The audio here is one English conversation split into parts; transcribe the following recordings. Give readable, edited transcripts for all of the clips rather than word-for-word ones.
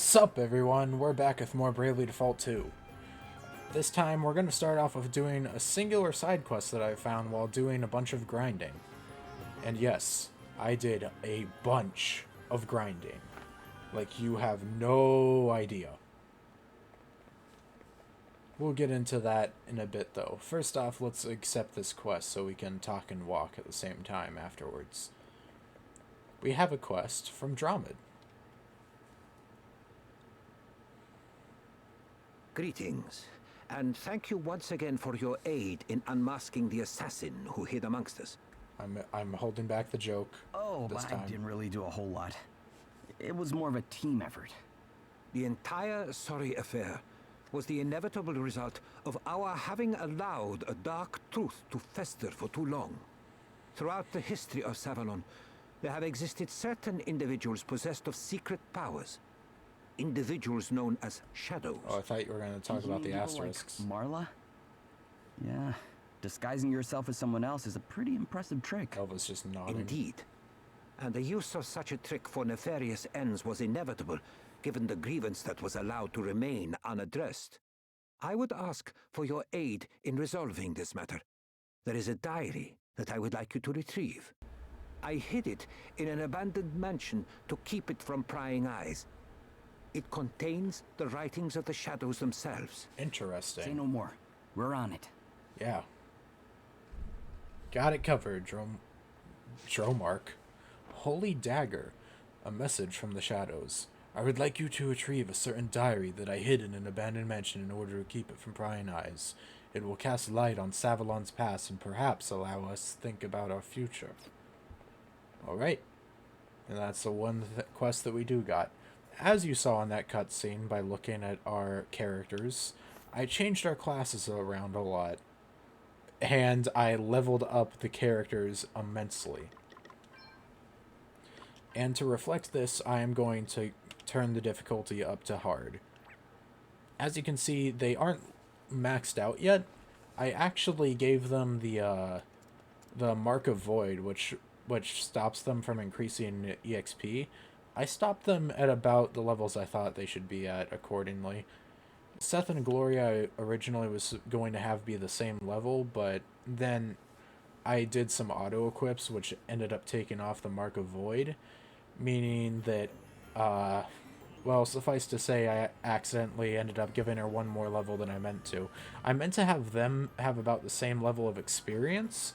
Sup everyone, we're back with more Bravely Default 2. This time we're going to start off with doing a singular side quest that I found while doing a bunch of grinding. And yes, I did a bunch of grinding. Like you have no idea. We'll get into that in a bit though. First off, let's accept this quest so we can talk and walk at the same time afterwards. We have a quest from Dromed. Greetings, and thank you once again for your aid in unmasking the assassin who hid amongst us. I'm holding back the joke this time. I didn't really do a whole lot. It was more of a team effort. The entire sorry affair was the inevitable result of our having allowed a dark truth to fester for too long. Throughout the history of Savalon, there have existed certain individuals possessed of secret powers. Individuals known as shadows. Oh, I thought you were going to talk about the asterisks. Like Marla? Yeah, disguising yourself as someone else is a pretty impressive trick. Elvis just nodding. Indeed. And the use of such a trick for nefarious ends was inevitable, given the grievance that was allowed to remain unaddressed. I would ask for your aid in resolving this matter. There is a diary that I would like you to retrieve. I hid it in an abandoned mansion to keep it from prying eyes. It contains the writings of the shadows themselves. Interesting. Say no more. We're on it. Yeah. Got it covered, Dromark. Holy Dagger. A message from the shadows. I would like you to retrieve a certain diary that I hid in an abandoned mansion in order to keep it from prying eyes. It will cast light on Savalon's past and perhaps allow us to think about our future. Alright. And that's the one quest that we do got. As you saw in that cutscene by looking at our characters, I changed our classes around a lot. And I leveled up the characters immensely. And to reflect this, I am going to turn the difficulty up to hard. As you can see, they aren't maxed out yet. I actually gave them the Mark of Void, which stops them from increasing EXP. I stopped them at about the levels I thought they should be at accordingly. Seth and Gloria originally was going to be the same level, but then I did some auto equips which ended up taking off the Mark of Void, meaning that well, suffice to say, I accidentally ended up giving her one more level than I meant to. I meant to have them have about the same level of experience.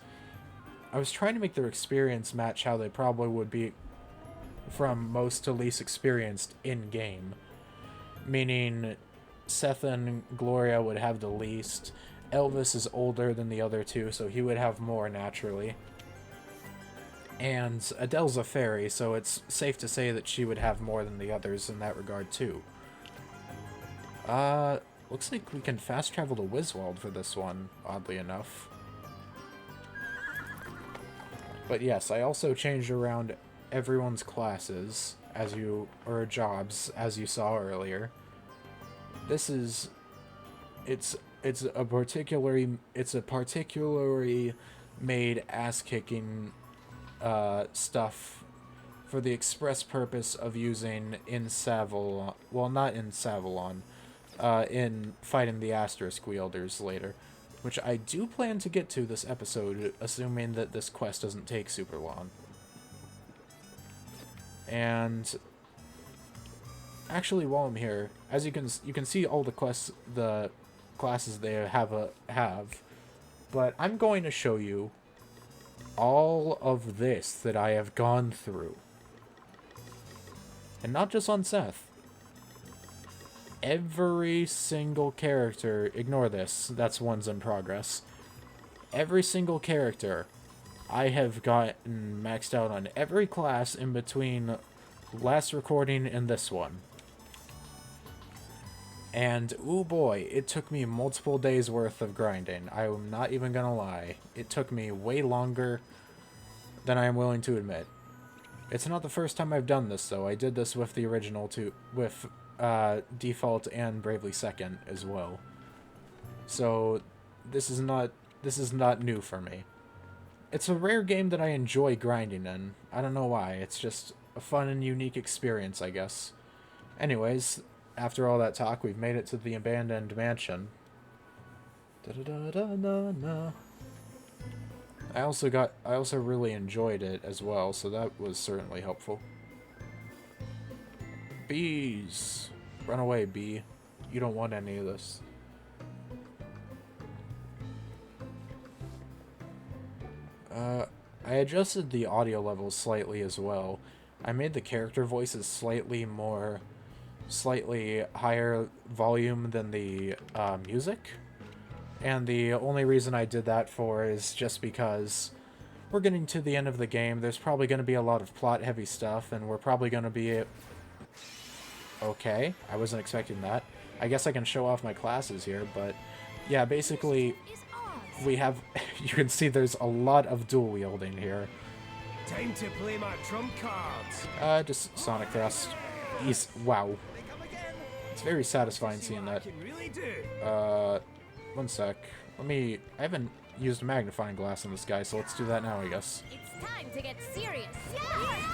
I was trying to make their experience match how they probably would be from most to least experienced in-game. Meaning, Seth and Gloria would have the least. Elvis is older than the other two, so he would have more naturally. And Adele's a fairy, so it's safe to say that she would have more than the others in that regard too. Looks like we can fast travel to Wiswald for this one, oddly enough. But yes, I also changed around everyone's classes, or jobs, as you saw earlier. This is, it's a particularly made ass-kicking stuff for the express purpose of using in Savalon, well, not in Savalon, in fighting the asterisk wielders later, which I do plan to get to this episode, assuming that this quest doesn't take super long. And actually, while I'm here, as you can see all the classes they have, but I'm going to show you all of this that I have gone through, and not just on Seth. Every single character, ignore this, that's one's in progress. Every single character I have gotten maxed out on every class in between last recording and this one. And, ooh boy, it took me multiple days worth of grinding. I'm not even gonna lie. It took me way longer than I am willing to admit. It's not the first time I've done this, though. I did this with the original too, with Default and Bravely Second as well. So, this is not new for me. It's a rare game that I enjoy grinding in. I don't know why. It's just a fun and unique experience, I guess. Anyways, after all that talk, we've made it to the abandoned mansion. Da-da-da-da-na-na. I also really enjoyed it as well, so that was certainly helpful. Bees! Run away, bee. You don't want any of this. I adjusted the audio levels slightly as well. I made the character voices slightly higher volume than the music. And the only reason I did that for is just because we're getting to the end of the game. There's probably going to be a lot of plot-heavy stuff, and we're probably going to be... Okay, I wasn't expecting that. I guess I can show off my classes here, but yeah, basically... We have, you can see there's a lot of dual wielding here. Time to play my trump cards. Just Sonic Thrust. Wow. It's very satisfying seeing that. One sec. I haven't used a magnifying glass on this guy, so let's do that now, I guess. It's time to get serious.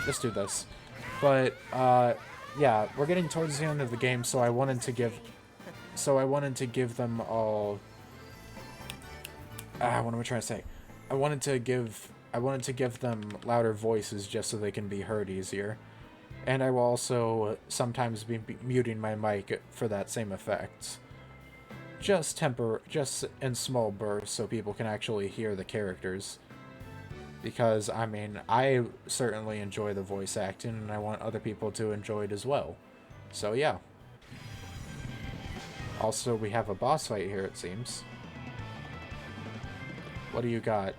Just do this. But, yeah, we're getting towards the end of the game, so I wanted to give them all... what am I trying to say? I wanted to give them louder voices just so they can be heard easier. And I will also sometimes be muting my mic for that same effect. Just in small bursts so people can actually hear the characters. Because, I mean, I certainly enjoy the voice acting and I want other people to enjoy it as well. So, yeah. Also, we have a boss fight here, it seems. What do you got?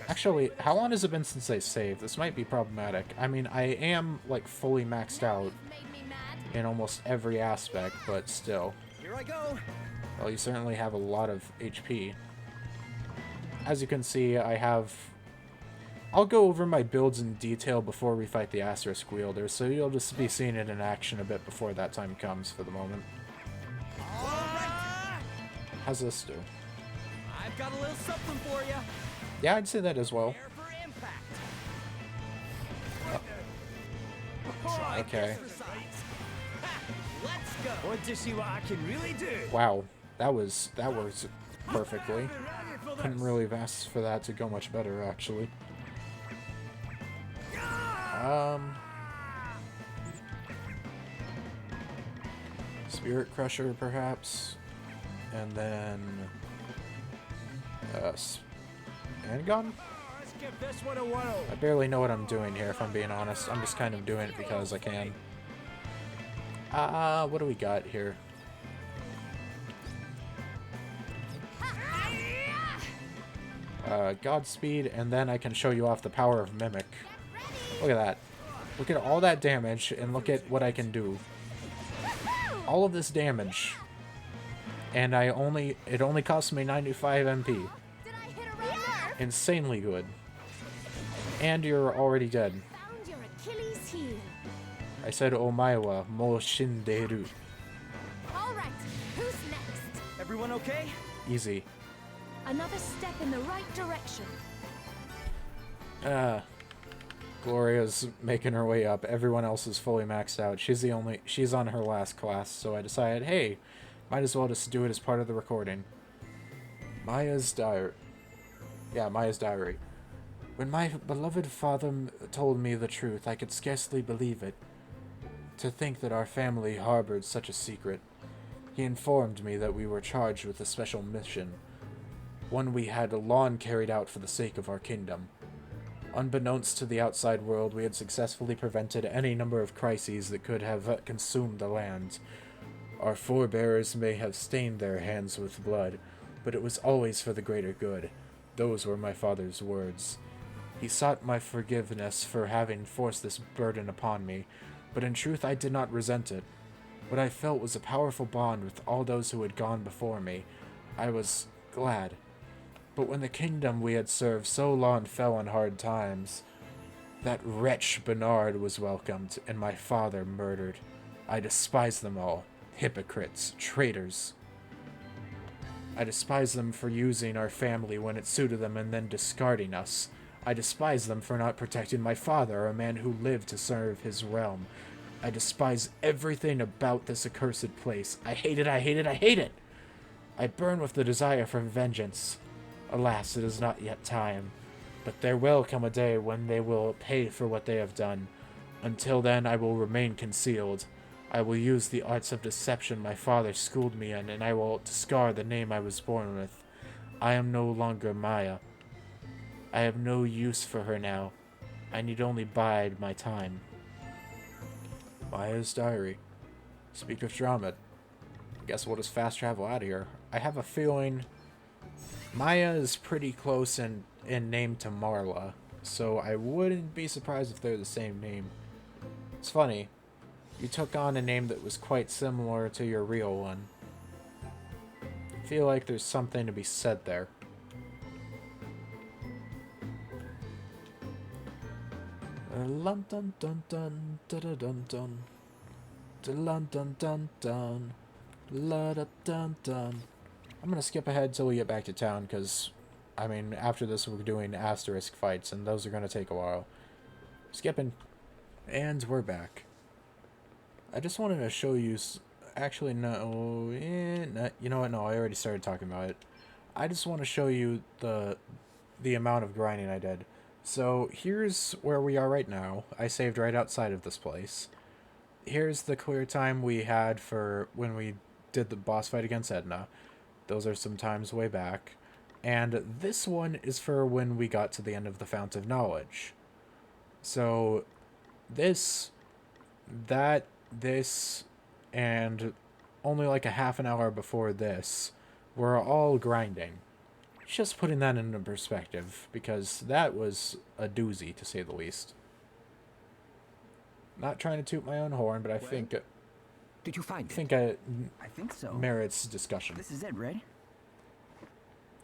Actually, how long has it been since I saved? This might be problematic. I mean, I am, like, fully maxed out in almost every aspect, but still. Here I go. Well, you certainly have a lot of HP. As you can see, I'll go over my builds in detail before we fight the Asterisk Wielder, so you'll just be seeing it in action a bit before that time comes for the moment. How's this do? I've got a little something for you. Yeah, I'd say that as well. Okay. Let's go. Want to see what I can really do? Wow, that works perfectly. Couldn't really have asked for that to go much better, actually. Spirit Crusher, perhaps, and then handgun? Let's give this one a whirl. I barely know what I'm doing here, if I'm being honest. I'm just kind of doing it because I can. What do we got here? Godspeed, and then I can show you off the power of Mimic. Look at that. Look at all that damage, and look at what I can do. All of this damage. And it only cost me 95 MP. Insanely good. And you're already dead. Found your Achilles heel. I said Omaiwa mo shinderu. All right, who's next? Everyone okay? Easy. Another step in the right direction. Gloria's making her way up. Everyone else is fully maxed out. She's on her last class, so I decided, hey, might as well just do it as part of the recording. Maya's diary. Yeah, Maya's diary. When my beloved father told me the truth, I could scarcely believe it. To think that our family harbored such a secret. He informed me that we were charged with a special mission. One we had long carried out for the sake of our kingdom. Unbeknownst to the outside world, we had successfully prevented any number of crises that could have consumed the land. Our forebears may have stained their hands with blood, but it was always for the greater good. Those were my father's words. He sought my forgiveness for having forced this burden upon me, but in truth I did not resent it. What I felt was a powerful bond with all those who had gone before me. I was glad. But when the kingdom we had served so long fell on hard times, that wretch Bernard was welcomed, and my father murdered. I despise them all. Hypocrites, traitors. I despise them for using our family when it suited them and then discarding us. I despise them for not protecting my father, a man who lived to serve his realm. I despise everything about this accursed place. I hate it, I hate it, I hate it! I burn with the desire for vengeance. Alas, it is not yet time. But there will come a day when they will pay for what they have done. Until then, I will remain concealed. I will use the arts of deception my father schooled me in, and I will discard the name I was born with. I am no longer Maya. I have no use for her now. I need only bide my time. Maya's diary. Speak of Dromed. Guess we'll just fast travel out of here. I have a feeling Maya is pretty close in name to Marla, so I wouldn't be surprised if they're the same name. It's funny. You took on a name that was quite similar to your real one. I feel like there's something to be said there. Dun dun dun dun dun dun dun dun dun dun dun la da dun dun. I'm gonna skip ahead till we get back to town, because I mean, after this we're doing asterisk fights, and those are gonna take a while. Skipping, and we're back. I just wanted to show you. Actually, no. You know what? No, I already started talking about it. I just want to show you the amount of grinding I did. So here's where we are right now. I saved right outside of this place. Here's the clear time we had for when we did the boss fight against Edna. Those are some times way back. And this one is for when we got to the end of the Fount of Knowledge. So this, and only like a half an hour before this, we're all grinding. Just putting that into perspective, because that was a doozy, to say the least. Not trying to toot my own horn, but I think Did you find it? I think so. Merits discussion. This is it, right?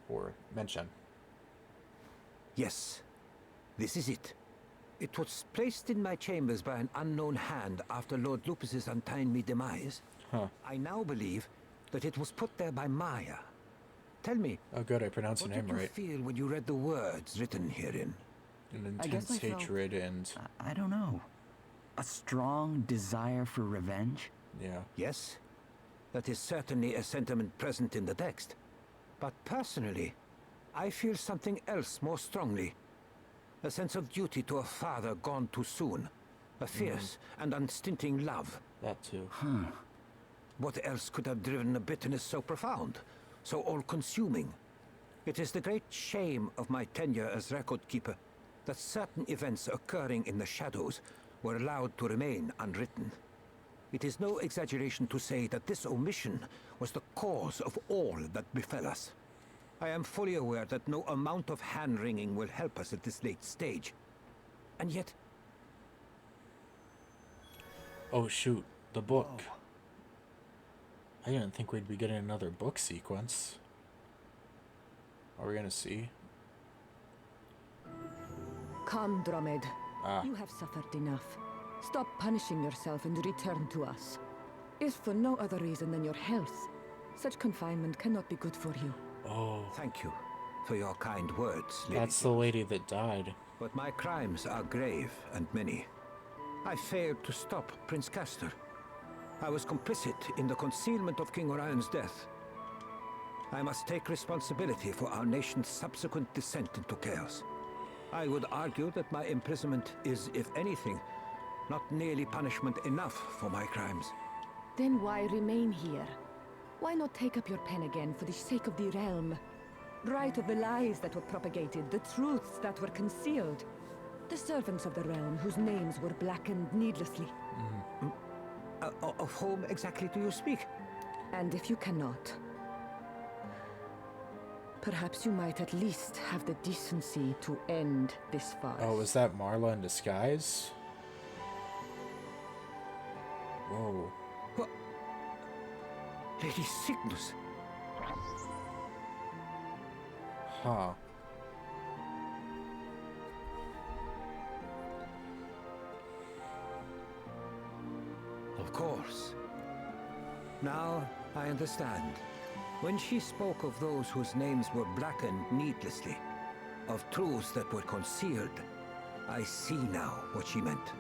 Or mention. Yes, this is it. It was placed in my chambers by an unknown hand after Lord Lupus's untimely demise. Huh. I now believe that it was put there by Maya. Tell me, Oh good, I pronounced the what name did you right. feel when you read the words written herein? An I guess intense I felt- hatred and... I don't know. A strong desire for revenge? yeah. Yes, that is certainly a sentiment present in the text. But personally, I feel something else more strongly. A sense of duty to a father gone too soon. A fierce and unstinting love. That too. What else could have driven a bitterness so profound, so all-consuming? It is the great shame of my tenure as record keeper that certain events occurring in the shadows were allowed to remain unwritten. It is no exaggeration to say that this omission was the cause of all that befell us. I am fully aware that no amount of hand-wringing will help us at this late stage. And yet... Oh shoot, the book. I didn't think we'd be getting another book sequence. Are we gonna see? Come, Dromed. Ah. You have suffered enough. Stop punishing yourself and return to us. If for no other reason than your health, such confinement cannot be good for you. Oh, Thank you for your kind words, Lady. that's the lady that died. But my crimes are grave and many. I failed to stop Prince Castor. I was complicit in the concealment of King Orion's death. I must take responsibility for our nation's subsequent descent into chaos. I would argue that my imprisonment is, if anything, not nearly punishment enough for my crimes. Then why remain here? Why not take up your pen again for the sake of the realm? Write of the lies that were propagated, the truths that were concealed. The servants of the realm whose names were blackened needlessly. Of whom exactly do you speak? And if you cannot, perhaps you might at least have the decency to end this farce. Oh, was that Marla in disguise? Whoa. What? Lady Cygnus? Huh. Of course. Now I understand. When she spoke of those whose names were blackened needlessly, of truths that were concealed, I see now what she meant.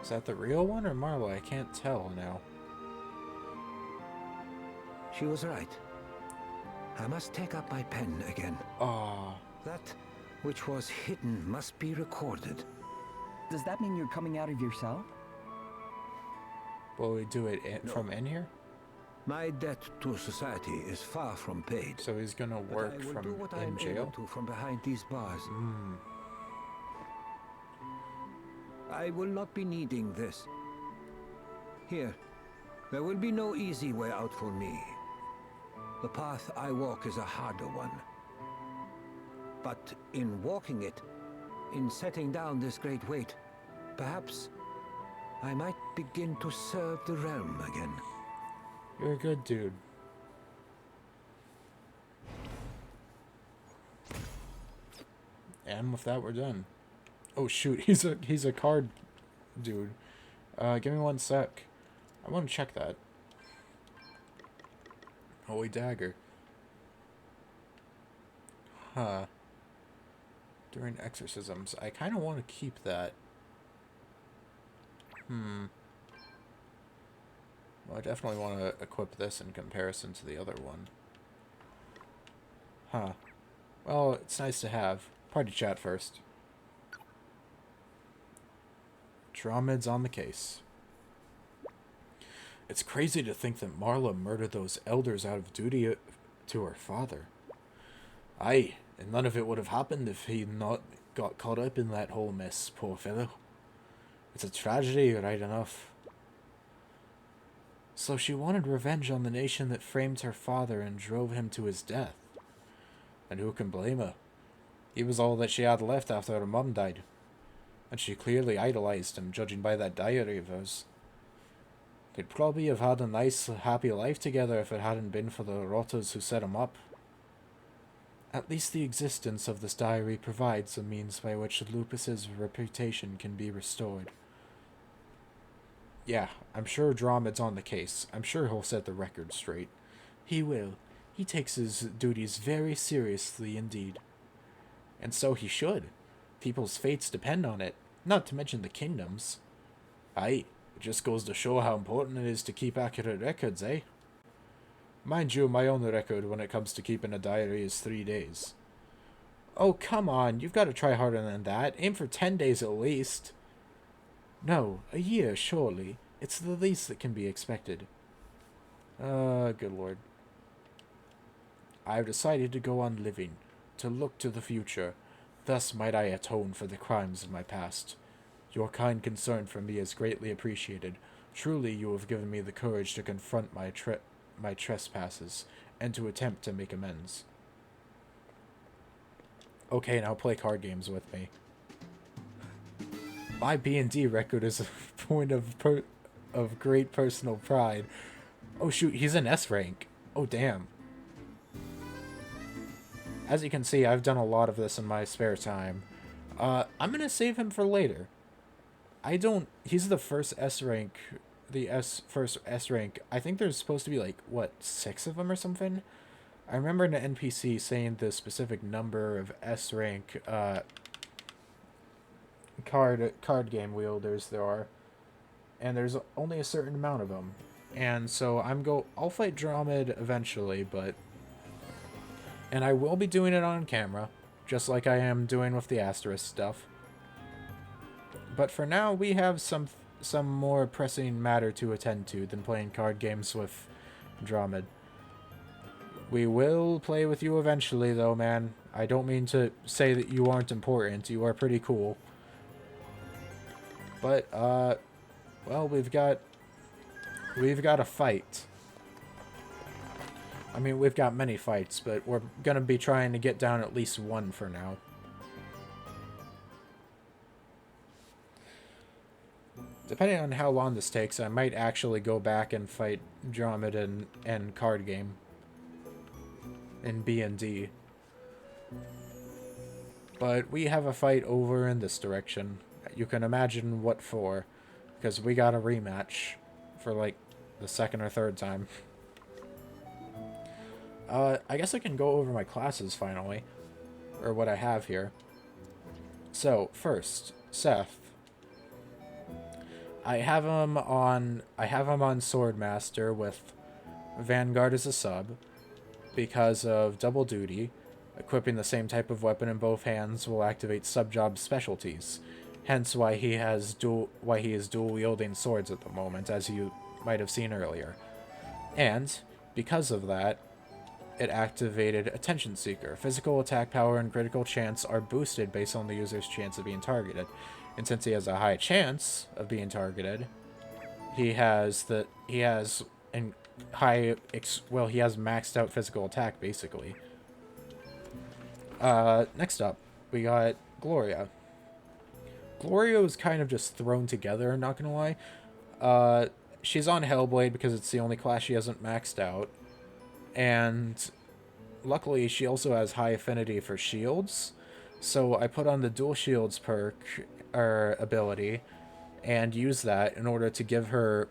Is that the real one or Marla? I can't tell now. She was right. I must take up my pen again. Ah. That which was hidden must be recorded. Does that mean you're coming out of your cell? Will we do it from in here? My debt to society is far from paid. So he's gonna But work I will from do what I in am jail? able to from behind these bars. I will not be needing this. Here, there will be no easy way out for me. The path I walk is a harder one. But in walking it, in setting down this great weight, perhaps I might begin to serve the realm again. You're a good dude. And with that, we're done. Oh shoot, he's a card dude. Give me one sec. I want to check that. Holy dagger. Huh. During exorcisms. I kind of want to keep that. Well, I definitely want to equip this in comparison to the other one. Huh. Well, it's nice to have. Party chat first. Dromed's on the case. It's crazy to think that Marla murdered those elders out of duty to her father. Aye, and none of it would have happened if he'd not got caught up in that whole mess, poor fellow. It's a tragedy, right enough. So she wanted revenge on the nation that framed her father and drove him to his death. And who can blame her? He was all that she had left after her mum died. And she clearly idolized him, judging by that diary of hers. They'd probably have had a nice, happy life together if it hadn't been for the rotters who set him up. At least the existence of this diary provides a means by which Lupus's reputation can be restored. Yeah, I'm sure Dromed's on the case. I'm sure he'll set the record straight. He will. He takes his duties very seriously indeed. And so he should. People's fates depend on it, not to mention the kingdom's. Aye, it just goes to show how important it is to keep accurate records, eh? Mind you, my own record when it comes to keeping a diary is 3 days. Oh, come on, you've got to try harder than that. Aim for 10 days at least. No, a year, surely. It's the least that can be expected. Good lord. I have decided to go on living, to look to the future. Thus might I atone for the crimes of my past. Your kind concern for me is greatly appreciated. Truly you have given me the courage to confront my trespasses, and to attempt to make amends. Okay, now play card games with me. My B&D record is a point of great personal pride. Oh shoot, he's an S rank. Oh damn. As you can see, I've done a lot of this in my spare time. I'm gonna save him for later. He's the first S rank, first S rank. I think there's supposed to be like, what, 6 of them or something? I remember an NPC saying the specific number of S rank, card game wielders there are. And there's only a certain amount of them. And so I'll fight Dromed eventually, and I will be doing it on camera, just like I am doing with the Asterisk stuff. But for now, we have some more pressing matter to attend to than playing card games with Dromed. We will play with you eventually, though, man. I don't mean to say that you aren't important. You are pretty cool. But, well, we've got a fight. I mean, we've got many fights, but we're gonna be trying to get down at least one for now. Depending on how long this takes, I might actually go back and fight Dromed and card game in B&D. But we have a fight over in this direction. You can imagine what for, because we got a rematch for like the second or third time. I guess I can go over my classes finally, or what I have here. So, first, Seth. I have him on Swordmaster with Vanguard as a sub because of double duty. Equipping the same type of weapon in both hands will activate sub-job specialties. Hence why he is dual wielding swords at the moment, as you might have seen earlier. And because of that, it activated Attention Seeker. Physical attack power and critical chance are boosted based on the user's chance of being targeted. And since he has a high chance of being targeted, he has maxed out physical attack basically. Next up, we got Gloria. Gloria was kind of just thrown together, not gonna lie. She's on Hellblade because it's the only class she hasn't maxed out. And luckily, she also has high affinity for shields. So I put on the dual shields perk, or ability, and use that in order to give her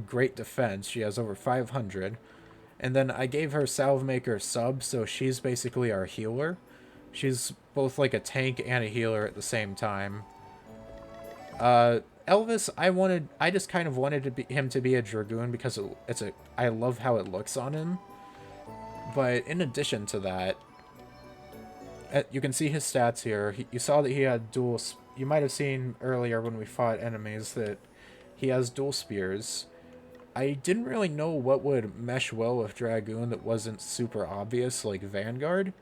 great defense. She has over 500. And then I gave her Salvemaker sub, so she's basically our healer. She's both like a tank and a healer at the same time. Elvis, I just kind of wanted him to be a Dragoon because I love how it looks on him. But in addition to that, you can see his stats here. You saw that he had dual... You might have seen earlier when we fought enemies that he has dual spears. I didn't really know what would mesh well with Dragoon that wasn't super obvious, like Vanguard.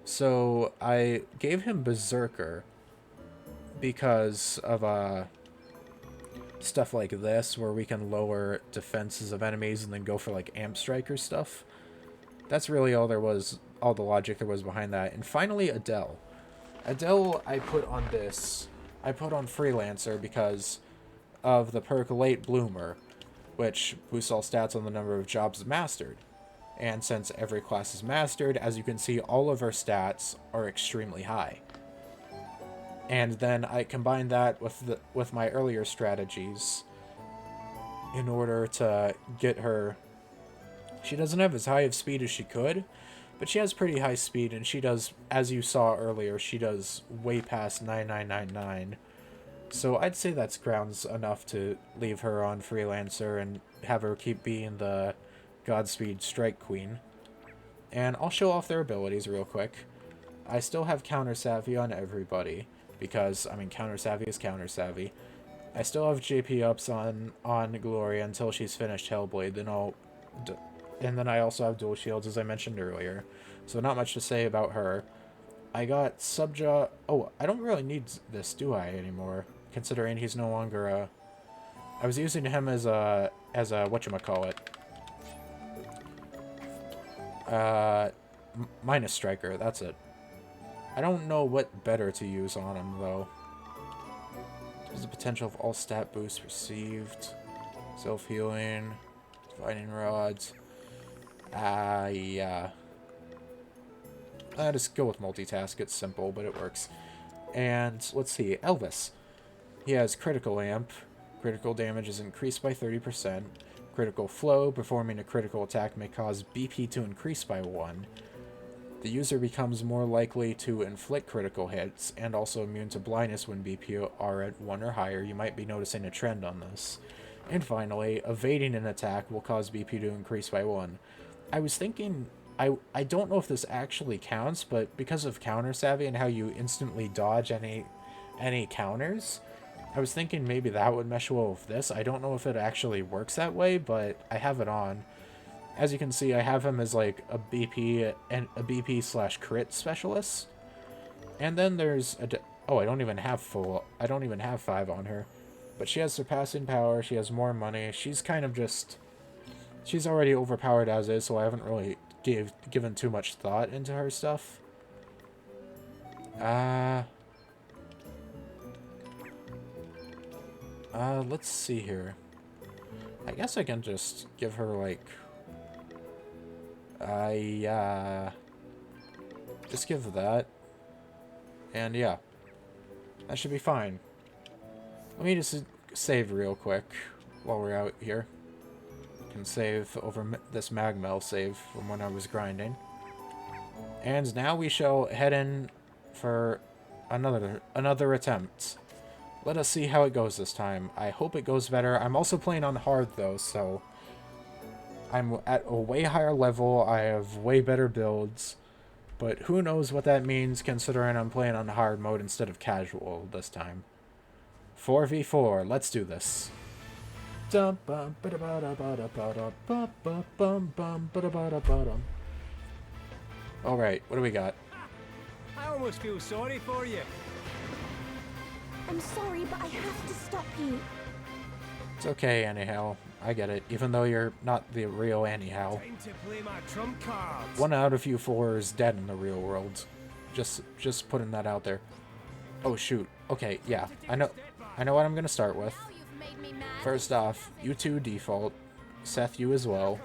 So I gave him Berserker because of stuff like this, where we can lower defenses of enemies and then go for like Amp Striker stuff. That's really all the logic there was behind that. And finally, Adele. Adele, I put on Freelancer because of the perk Late Bloomer, which boosts all stats on the number of jobs mastered. And since every class is mastered, as you can see, all of her stats are extremely high. And then I combined that with my earlier strategies in order to get her... She doesn't have as high of speed as she could, but she has pretty high speed, and she does, as you saw earlier, she does way past 9999. So I'd say that's grounds enough to leave her on Freelancer and have her keep being the Godspeed Strike Queen. And I'll show off their abilities real quick. I still have Counter Savvy on everybody, because, I mean, Counter Savvy is Counter Savvy. I still have JP ups on Gloria until she's finished Hellblade, and then I also have dual shields, as I mentioned earlier. So not much to say about her. I got Subjaw... Oh, I don't really need this, do I, anymore? Considering he's no longer a... I was using him as a whatchamacallit. Minus Striker, that's it. I don't know what better to use on him, though. There's the potential of all stat boosts received. Self-healing. Divining Rods. Yeah. Just go with multitask. It's simple, but it works. And let's see, Elvis. He has Critical Amp. Critical damage is increased by 30%. Critical Flow. Performing a critical attack may cause BP to increase by 1. The user becomes more likely to inflict critical hits, and also immune to blindness when BP are at 1 or higher. You might be noticing a trend on this. And finally, evading an attack will cause BP to increase by 1. I was thinking, I don't know if this actually counts, but because of Counter Savvy and how you instantly dodge any counters, I was thinking maybe that would mesh well with this. I don't know if it actually works that way, but I have it on. As you can see, I have him as like a BP / crit specialist. And then there's oh, I don't even have 5 on her. But she has surpassing power, she has more money. She's kind of just... She's already overpowered as is, so I haven't really given too much thought into her stuff. Let's see here. I guess I can just give her, like... just give that. And yeah. That should be fine. Let me just save real quick while we're out here. Can save over this Magmel save from when I was grinding. And now we shall head in for another attempt. Let us see how it goes this time. I hope it goes better. I'm also playing on hard, though, so... I'm at a way higher level. I have way better builds. But who knows what that means, considering I'm playing on hard mode instead of casual this time. 4v4. Let's do this. Alright, what do we got? I almost feel sorry for you. I'm sorry, but I have to stop you. It's okay, anyhow. I get it, even though you're not the real anyhow. Time to play my trump cards. One out of you four is dead in the real world. Just putting that out there. Oh shoot. Okay, yeah. I know what I'm gonna start with. Now you've made me mad. First off, you two default. Seth, you as well.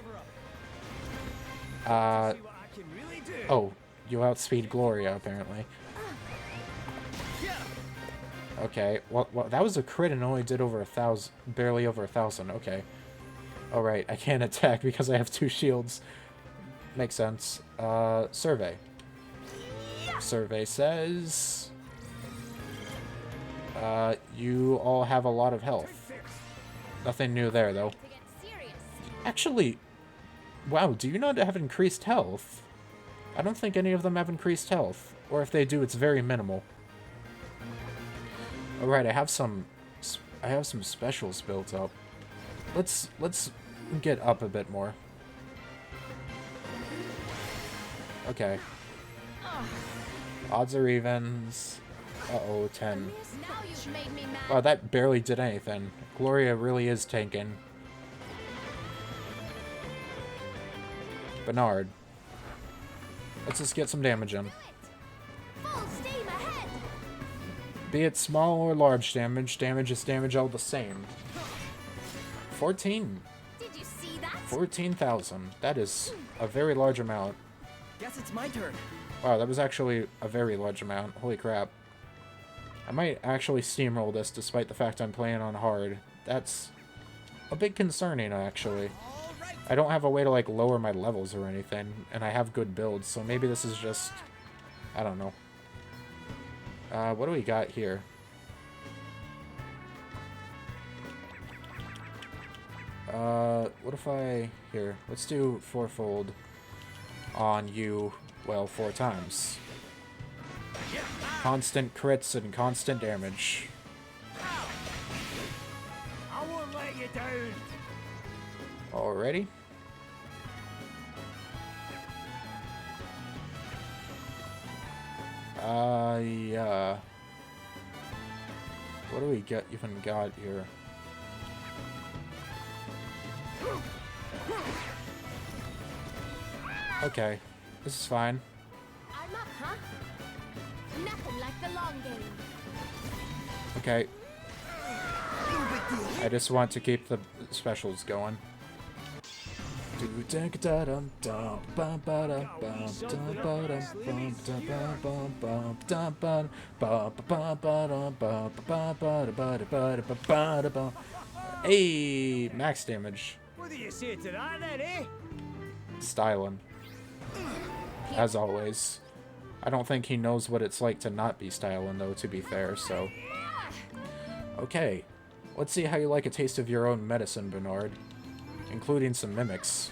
See what I can really do. Oh, you outspeed Gloria, apparently. Okay, well, that was a crit and only did over 1,000, barely over 1,000. Okay. Alright, I can't attack because I have 2 shields. Makes sense. Survey. Survey says... you all have a lot of health. Nothing new there, though. To get serious. Actually, wow, do you not have increased health? I don't think any of them have increased health. Or if they do, it's very minimal. Alright, I have some specials built up. Let's get up a bit more. Okay. Odds or evens. Uh-oh, 10. Now you've made me mad. Wow, that barely did anything. Gloria really is tanking. Bernard. Let's just get some damage in. Full steam ahead. Be it small or large damage, damage is damage all the same. 14. Did you see that? 14,000. That is a very large amount. Guess it's my turn. Wow, that was actually a very large amount. Holy crap. I might actually steamroll this despite the fact I'm playing on hard. That's a bit concerning, actually. I don't have a way to, like, lower my levels or anything, and I have good builds, so maybe this is just... I don't know. What do we got here? What if I... Here, let's do fourfold on you, well, 4 times. Constant crits and constant damage. I won't let you down. Alrighty. Yeah. What do we even got here? Okay, this is fine. I'm up, huh? Nothing like the long game. Okay. I just want to keep the specials going. Hey, max damage. What do you say to that then, eh? Styling. As always. I don't think he knows what it's like to not be styling, though, to be fair, so... Okay. Let's see how you like a taste of your own medicine, Bernard. Including some mimics.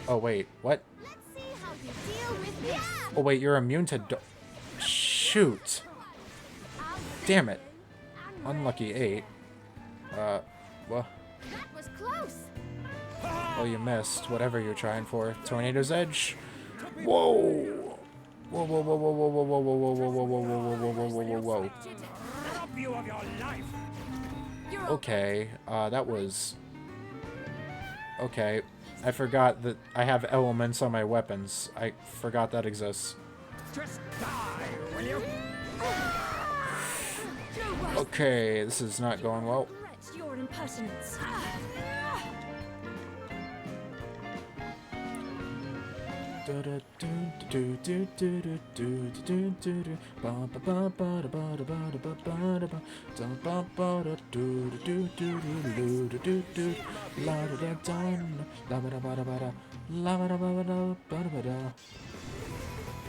Oh, wait. What? Let's see how you deal with this. Oh, wait. You're immune to... Shoot. Damn it. Unlucky 8. What? That was close. Oh, you missed. Whatever you're trying for. Tornado's Edge. Whoa. Whoa, whoa, whoa, whoa, whoa, whoa, whoa, whoa, whoa, whoa, whoa, whoa, whoa, whoa, whoa, whoa, whoa, whoa. Rob you of your life. You're Okay, that was... Okay, I forgot that I have elements on my weapons. I forgot that exists. Just die, will you? Okay, this is not going well. Wretch, your impertinence.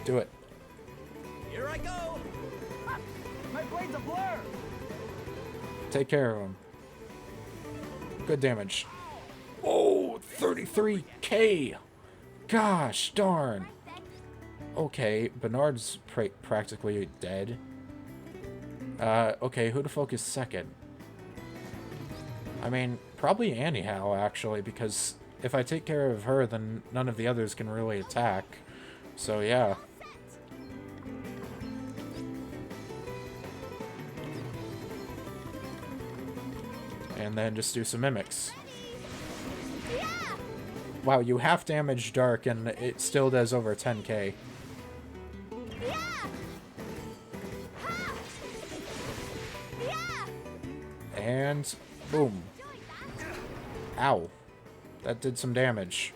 Do it. Here I go. My blade's a blur. Take care of him. Good damage. Oh, 33k! Gosh darn. Okay, Bernard's practically dead. Okay, who to focus second? I mean, probably anyhow, actually, because if I take care of her, then none of the others can really attack. So, yeah. And then just do some mimics. Wow, you half damage Dark and it still does over 10k. And boom. Ow. That did some damage.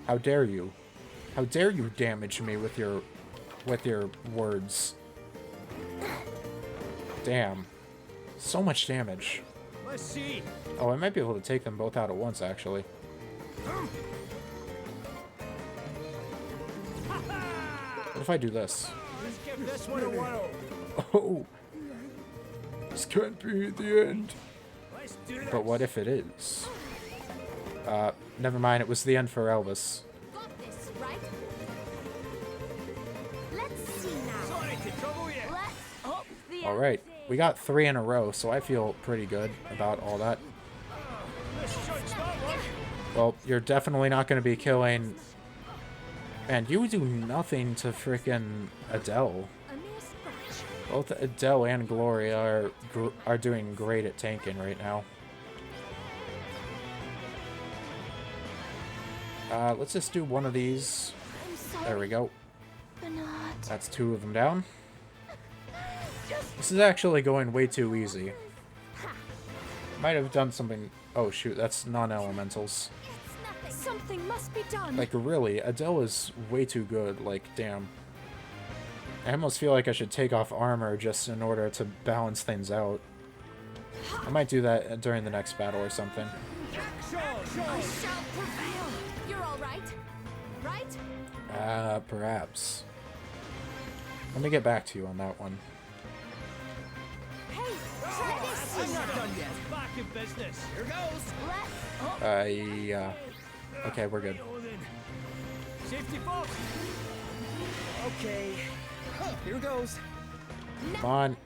How dare you? How dare you damage me with your words? Damn. So much damage. Let's see. Oh, I might be able to take them both out at once, actually. What if I do this? Let's give this one a whirl. Oh. This can't be the end. Let's do this. But what if it is? Never mind, it was the end for Elvis. Got this, right? Let's see now. Sorry to trouble you. Let's up the Alright, we got 3 in a row, so I feel pretty good about all that. Let's start one. Well, you're definitely not going to be killing... Man, you do nothing to frickin' Adele. a mere scratch. Both Adele and Gloria are doing great at tanking right now. Let's just do one of these. I'm sorry, There we go. Bernard. That's 2 of them down. This is actually going way too easy. Might have done something... Oh shoot, that's non-elementals. It's nothing. Something must be done. Like really, Adele is way too good, like damn. I almost feel like I should take off armor just in order to balance things out. I might do that during the next battle or something. I shall prevail. You're all right, right? Perhaps. Let me get back to you on that one. Hey, try this. I'm not done yet. Back in business. Here goes. Let's. Yeah. Okay, we're good. Safety first. Okay. Here goes. Come on.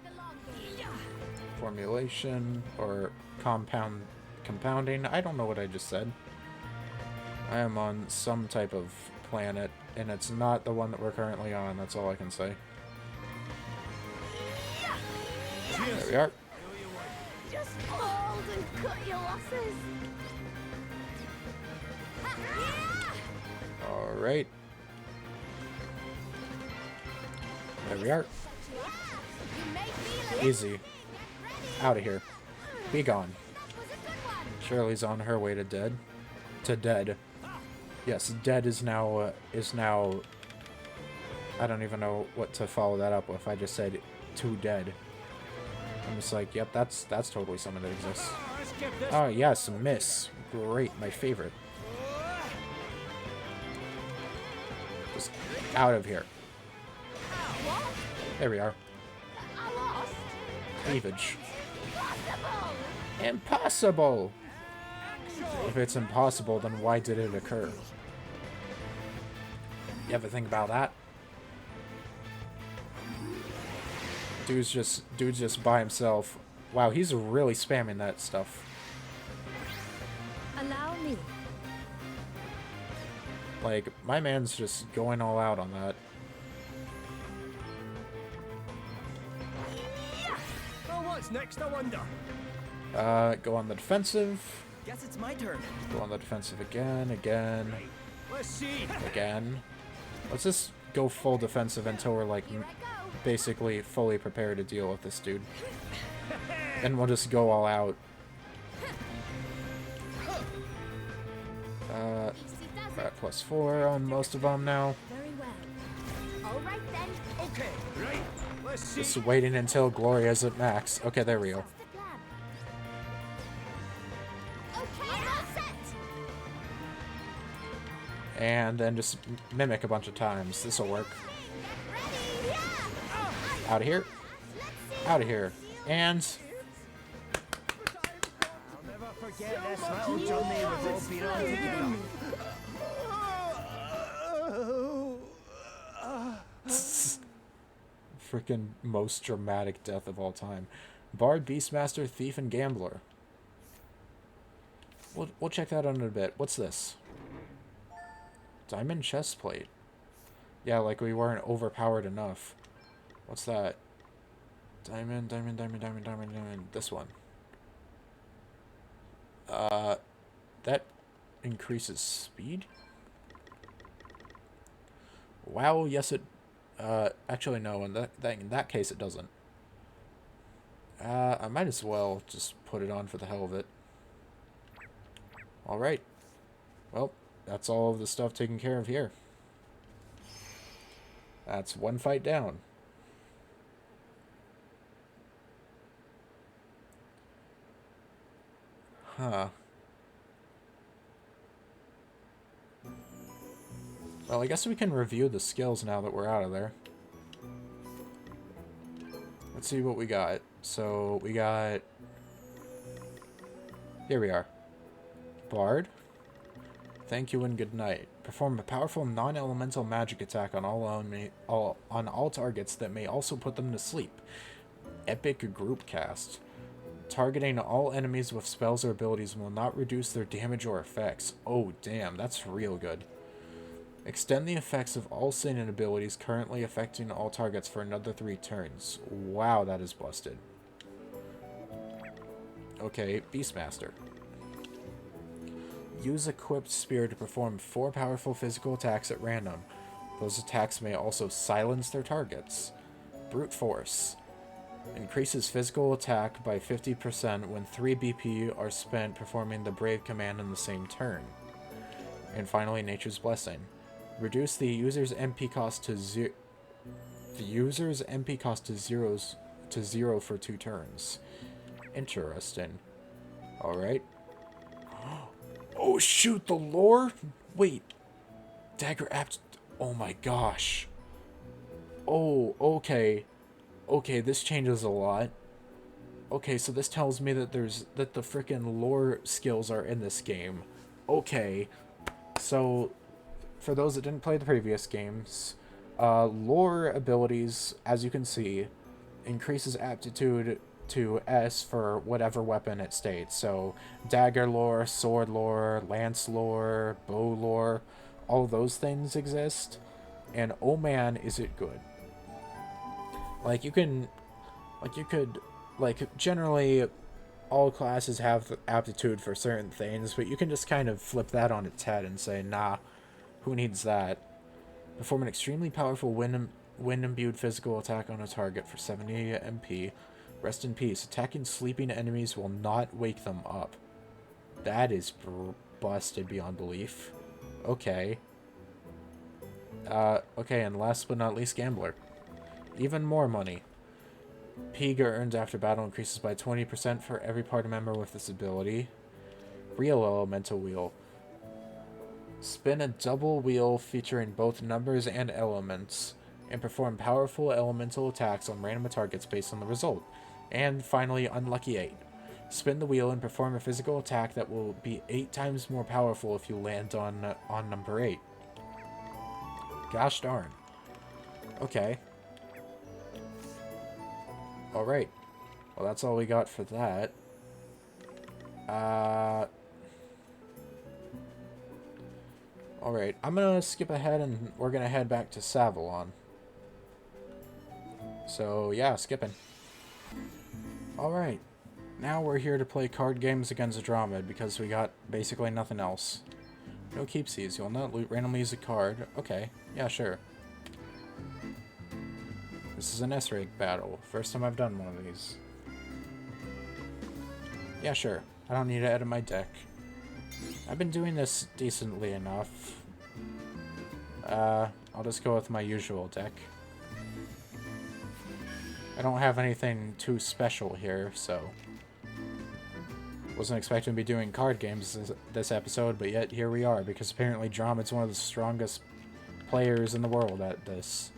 Formulation or compounding. I don't know what I just said. I am on some type of planet, and it's not the one that we're currently on. That's all I can say. There we are. Just hold and cut your losses. All right. There we are. You may feel it. Easy. Out of here. Be gone. That was a good one. Shirley's on her way to dead. To dead. Yes, dead is now. I don't even know what to follow that up with. I just said to dead. I'm just like, yep, that's totally something that exists. Let's give this. Oh yes, miss. Great, my favorite. Just out of here. What? There we are. I lost. Cleavage. Impossible. Impossible! If it's impossible, then why did it occur? You ever think about that? Dude's just by himself. Wow, he's really spamming that stuff. Allow me. Like, my man's just going all out on that. Oh, what's next? I wonder. Go on the defensive. Guess it's my turn. Go on the defensive again. Let's see. Again. Let's just go full defensive until we're like Here I go. basically fully prepared to deal with this dude. And we'll just go all out. Easy does We're it. at +4 on most of them now. Very well. All right then. Okay, right. Let's see. Just waiting until Gloria's at max. Okay, there we go. What's the plan? Okay, I'm all set. And then just mimic a bunch of times. This'll work. Ready? Yeah. Out of here. Let's see. Out of here. And forget this little journey we've all been on together. Freaking most dramatic death of all time. Bard, Beastmaster, Thief, and Gambler. We'll check that out in a bit. What's this? Diamond chestplate. Yeah, like we weren't overpowered enough. What's that? Diamond. This one. That increases speed? Wow, yes it... actually no, in that case it doesn't. I might as well just put it on for the hell of it. Alright. Well, that's all of the stuff taken care of here. That's one fight down. Huh. Well, I guess we can review the skills now that we're out of there. Let's see what we got. So, we got... Here we are. Bard. Thank you and good night. Perform a powerful non-elemental magic attack on all targets that may also put them to sleep. Epic group cast. Targeting all enemies with spells or abilities will not reduce their damage or effects. Oh, damn, that's real good. Extend the effects of all Sinin abilities currently affecting all targets for another 3 turns. Wow, that is busted. Okay, Beastmaster. Use Equipped Spear to perform 4 powerful physical attacks at random. Those attacks may also silence their targets. Brute Force. Increases physical attack by 50% when 3 BP are spent performing the Brave command in the same turn. And finally, Nature's Blessing. Reduce the user's MP cost to zero to 0 for 2 turns. Interesting. Alright. Oh shoot, the lore? Wait. Dagger apt... Oh my gosh. Oh, okay. Okay, this changes a lot. Okay, so this tells me that the frickin' lore skills are in this game. Okay. So, for those that didn't play the previous games, lore abilities, as you can see, increases aptitude to S for whatever weapon it states. So, dagger lore, sword lore, lance lore, bow lore, all those things exist. And oh man, is it good. Like, you could, generally, all classes have aptitude for certain things, but you can just kind of flip that on its head and say, nah, who needs that? Perform an extremely powerful wind-imbued physical attack on a target for 70 MP. Rest in peace. Attacking sleeping enemies will not wake them up. That is busted beyond belief. Okay. Okay, and last but not least, Gambler. Even more money. Pig earned after battle increases by 20% for every party member with this ability. Real Elemental Wheel. Spin a double wheel featuring both numbers and elements, and perform powerful elemental attacks on random targets based on the result. And finally, Unlucky 8. Spin the wheel and perform a physical attack that will be 8 times more powerful if you land on number 8. Gosh darn. Okay. Alright. Well, that's all we got for that. Alright, I'm gonna skip ahead and we're gonna head back to Savalon. So, yeah, skipping. Alright. Now we're here to play card games against Dromed because we got basically nothing else. No keepsies. You'll not randomly use a card. Okay. Yeah, sure. This is an S-rank battle. First time I've done one of these. Yeah, sure. I don't need to edit my deck. I've been doing this decently enough. I'll just go with my usual deck. I don't have anything too special here, so... Wasn't expecting to be doing card games this episode, but yet here we are, because apparently Dromed's one of the strongest players in the world at this.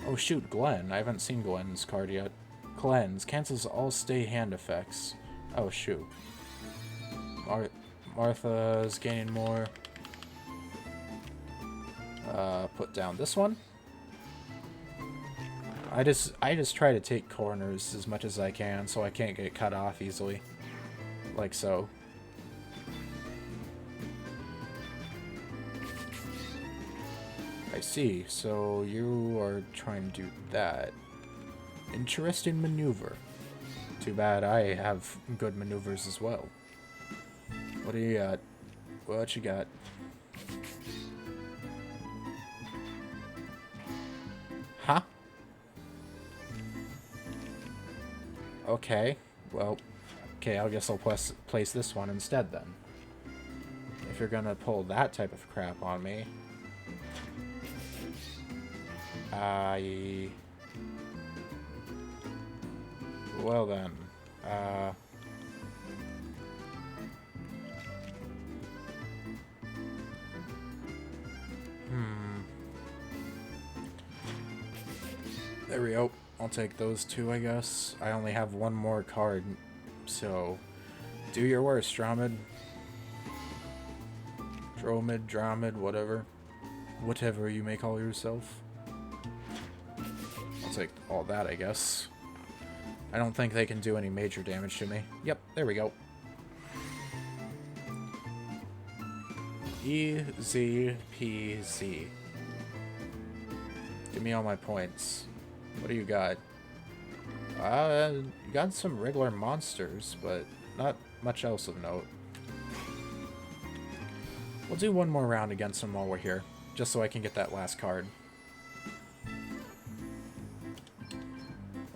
Oh shoot, Glenn. I haven't seen Glenn's card yet. Cleanse. Cancels all stay hand effects. Oh, shoot. Martha's gaining more. Put down this one. I just try to take corners as much as I can so I can't get cut off easily. Like so. I see. So you are trying to do that. Interesting maneuver. Too bad I have good maneuvers as well. What do you got? What you got? Huh? Okay. Well, okay, I guess I'll place this one instead then. If you're gonna pull that type of crap on me. Well then. There we go. I'll take those two, I guess. I only have one more card, so do your worst, Dromed. Dromed, whatever. Whatever you may call yourself. I'll take all that, I guess. I don't think they can do any major damage to me. Yep, there we go. Easy peasy. Give me all my points. What do you got? You got some regular monsters, but not much else of note. We'll do one more round against him while we're here, just so I can get that last card.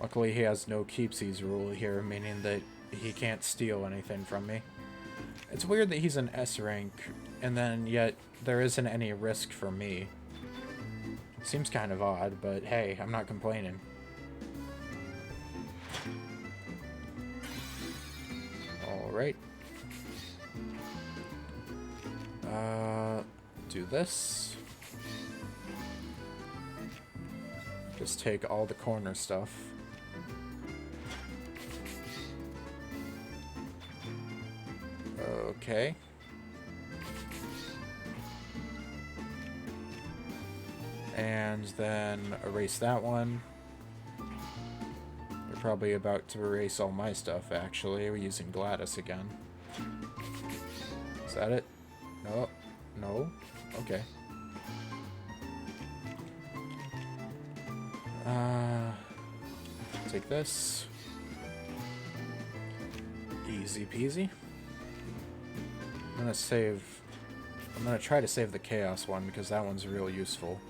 Luckily, he has no keepsies rule here, meaning that he can't steal anything from me. It's weird that he's an S rank, and then yet there isn't any risk for me. Seems kind of odd, but hey, I'm not complaining. Alright. Do this. Just take all the corner stuff. Okay. And then erase that one. We're probably about to erase all my stuff, actually. We're using Gladys again. Is that it? No. No? Okay. Take this. Easy peasy. I'm gonna try to save the Chaos one because that one's real useful.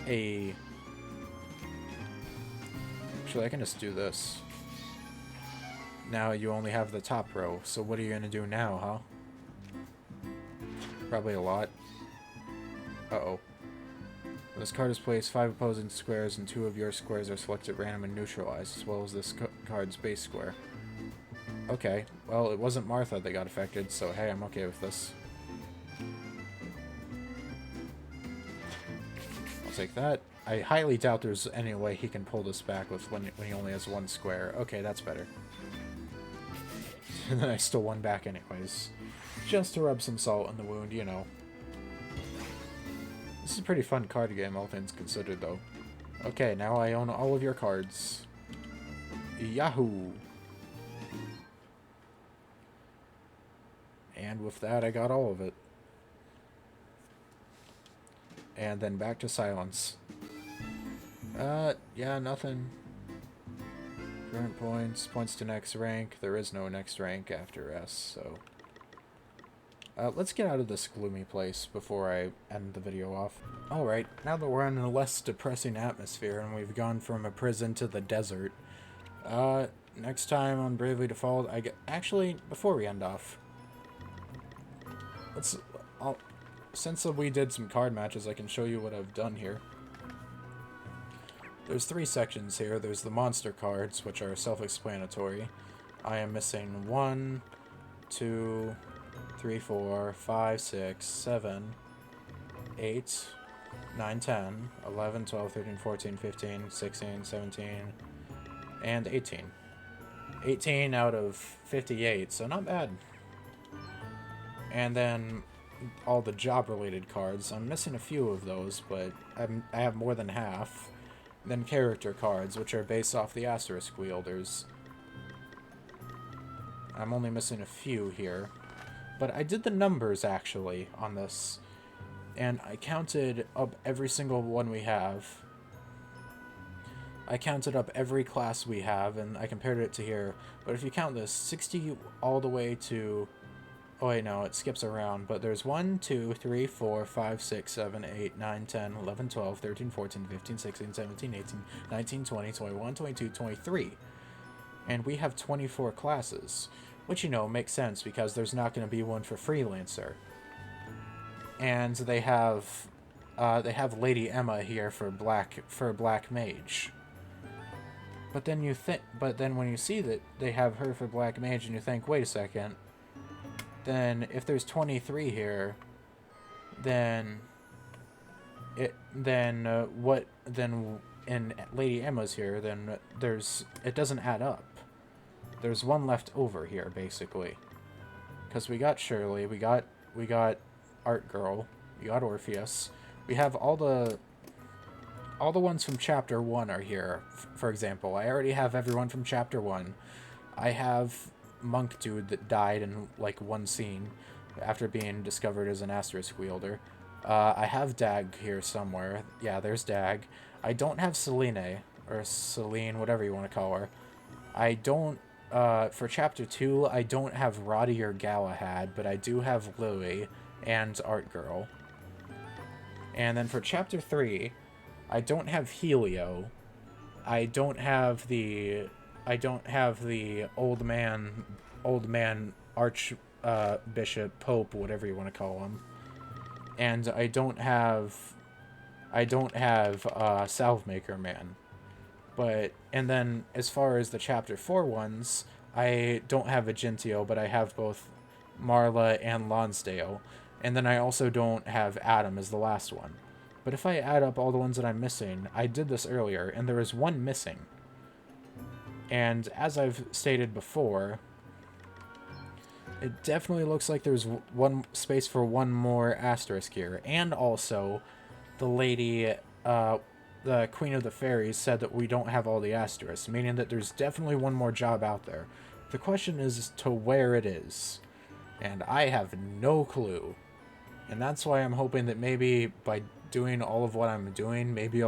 Actually, I can just do this. Now you only have the top row, so what are you gonna do now, huh? Probably a lot. Uh-oh. When this card is placed, 5 opposing squares and 2 of your squares are selected at random and neutralized, as well as this card's base square. Okay, well, it wasn't Martha that got affected, so hey, I'm okay with this. I'll take that. I highly doubt there's any way he can pull this back with when he only has 1 square. Okay, that's better. And then I still won back anyways. Just to rub some salt in the wound, you know. This is a pretty fun card game, all things considered, though. Okay, now I own all of your cards. Yahoo! And with that, I got all of it. And then back to silence. Yeah, nothing. Current points. Points to next rank. There is no next rank after S, so... let's get out of this gloomy place before I end the video off. Alright, now that we're in a less depressing atmosphere and we've gone from a prison to the desert, next time on Bravely Default, actually, before we end off, since we did some card matches, I can show you what I've done here. There's 3 sections here. There's the monster cards, which are self-explanatory. I am missing 1, 2, 3, 4, 5, 6, 7, 8, 9, 10, 11, 12, 13, 14, 15, 16, 17, And 18. 18 out of 58, so not bad. And then all the job-related cards. I'm missing a few of those, but I have more than half. Then character cards, which are based off the asterisk wielders. I'm only missing a few here. But I did the numbers, actually, on this. And I counted up every single one we have. I counted up every class we have, and I compared it to here. But if you count this, 60 all the way to... Oh, wait, no, it skips around. But there's 1, 2, 3, 4, 5, 6, 7, 8, 9, 10, 11, 12, 13, 14, 15, 16, 17, 18, 19, 20, 21, 22, 23. And we have 24 classes. Which, you know, makes sense because there's not going to be one for Freelancer. And they have Lady Emma here for Black Mage. But then when you see that they have her for Black Mage and you think, wait a second, then if there's 23 here, then and Lady Emma's here, then it doesn't add up. There's one left over here, basically. Because we got Shirley, we got Art Girl, we got Orpheus. We have all the ones from Chapter 1 are here, for example. I already have everyone from Chapter 1. I have Monk Dude that died in, like, one scene after being discovered as an asterisk wielder. I have Dag here somewhere. Yeah, there's Dag. I don't have Selene, or Celine, whatever you want to call her. I don't... for Chapter 2, I don't have Roddy or Galahad, but I do have Louie and Art Girl. And then for Chapter 3, I don't have Helio. I don't have the old man Archbishop, Pope, whatever you want to call him. And I don't have Salvemaker Man. And then, as far as the Chapter 4 ones, I don't have Agentio, but I have both Marla and Lonsdale. And then I also don't have Adam as the last one. But if I add up all the ones that I'm missing, I did this earlier, and there is one missing. And as I've stated before, it definitely looks like there's one space for one more asterisk here. And also, the lady... the Queen of the Fairies said that we don't have all the asterisks, meaning that there's definitely one more job out there. The question is to where it is, and I have no clue. And that's why I'm hoping that maybe by doing all of what I'm doing, maybe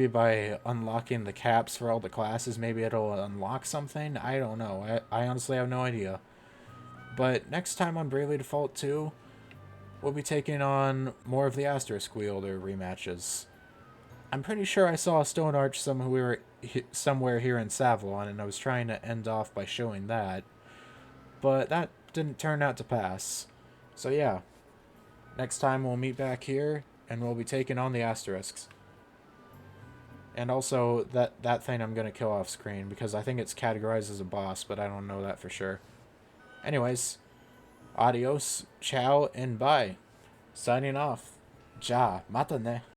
by unlocking the caps for all the classes, maybe it'll unlock something. I don't know. I honestly have no idea. But next time on Bravely Default 2, we'll be taking on more of the Asterisk Wielder rematches. I'm pretty sure I saw a Stone Arch somewhere here in Savalon, and I was trying to end off by showing that. But that didn't turn out to pass. So yeah, next time we'll meet back here, and we'll be taking on the Asterisks. And also, that thing I'm going to kill off screen, because I think it's categorized as a boss, but I don't know that for sure. Anyways, adios, ciao, and bye. Signing off. Ja, mata ne.